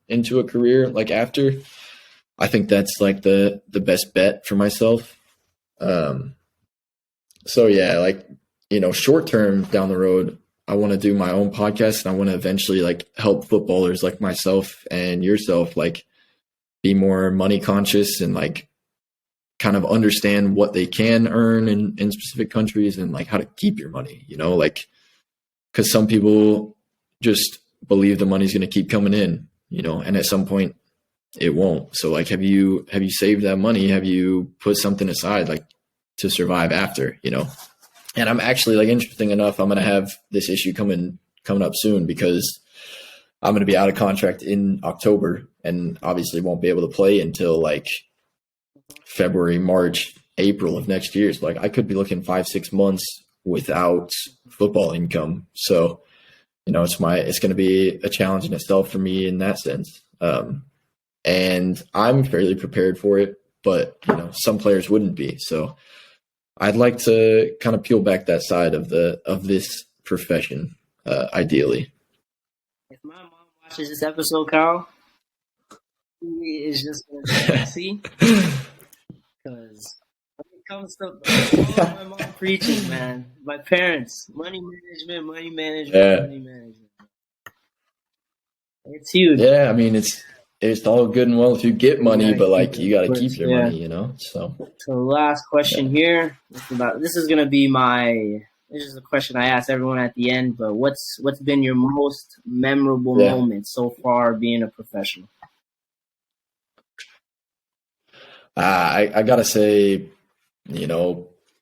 into a career like after, I think that's like the best bet for myself. Um, so yeah, like, short term down the road, I want to do my own podcast, and I want to eventually like help footballers like myself and yourself, like be more money conscious and like kind of understand what they can earn in specific countries and like how to keep your money, like, because some people just believe the money's going to keep coming in, and at some point it won't. So like, have you saved that money? Have you put something aside like to survive after, And I'm actually, like, interesting enough, I'm going to have this issue coming up soon, because I'm going to be out of contract in October and obviously won't be able to play until like February, March, April of next year. So like I could be looking 5-6 months without football income. So, it's going to be a challenge in itself for me in that sense. And I'm fairly prepared for it, but some players wouldn't be. So I'd like to kind of peel back that side of this profession, ideally. If my mom watches this episode, Kyle, she is just going to see. Because when it comes to my mom preaching, man, my parents, money management, money management. It's huge. Yeah, I mean, it's all good and well if you get money, but like you got to keep your money, So the last question here. This is gonna be this is the question I ask everyone at the end. But what's been your most memorable moment so far being a professional? I gotta say,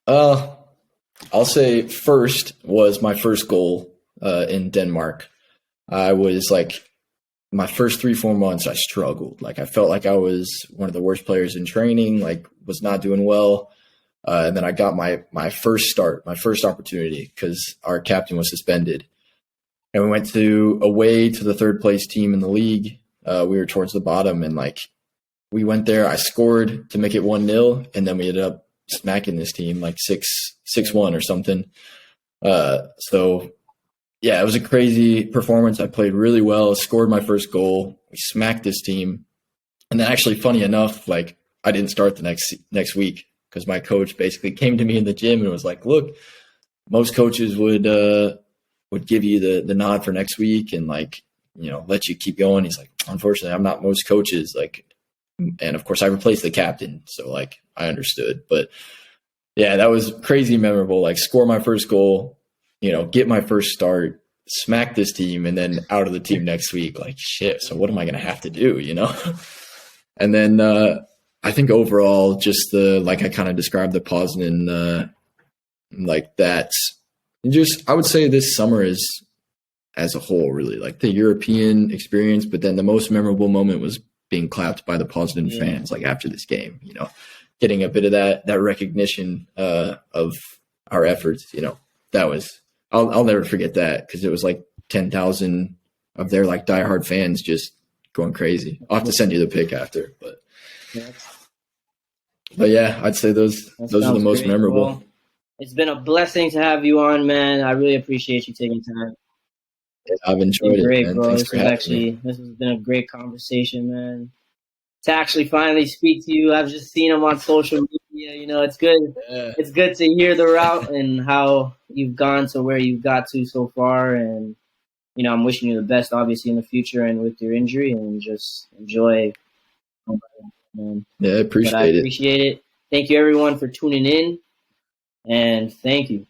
I'll say first was my first goal in Denmark. I was like, my first 3-4 months, I struggled. Like I felt like I was one of the worst players in training, like was not doing well. And then I got my first start, my first opportunity, because our captain was suspended. And we went away to the third place team in the league. We were towards the bottom, and like we went there. I scored to make it 1-0, and then we ended up smacking this team like 6-1 or something. So yeah, it was a crazy performance. I played really well, scored my first goal. We smacked this team. And then actually, funny enough, like I didn't start the next week, because my coach basically came to me in the gym and was like, look, most coaches would give you the nod for next week and like, let you keep going. He's like, unfortunately, I'm not most coaches. Like, and of course I replaced the captain. So like I understood, but yeah, that was crazy memorable. Like score my first goal, get my first start, smack this team, and then out of the team next week. Like, shit, so what am I going to have to do, And then I think overall, just like I kind of described the Poznan, like that. Just, I would say this summer is, as a whole, really like the European experience, but then the most memorable moment was being clapped by the Poznan fans, like after this game, getting a bit of that recognition of our efforts, that was, I'll never forget that, because it was like 10,000 of their like diehard fans just going crazy. I'll have to send you the pic after, but yeah, I'd say those are the most memorable. Well, it's been a blessing to have you on, man. I really appreciate you taking time. I've enjoyed it, great, man. bro. Thanks for having me. This has been a great conversation, man. To actually finally speak to you, I've just seen him on social media. It's good. Yeah. It's good to hear the route and how you've gone to where you've got to so far. And I'm wishing you the best, obviously, in the future and with your injury, and just enjoy. Man. Yeah, I appreciate it. Thank you, everyone, for tuning in, and thank you.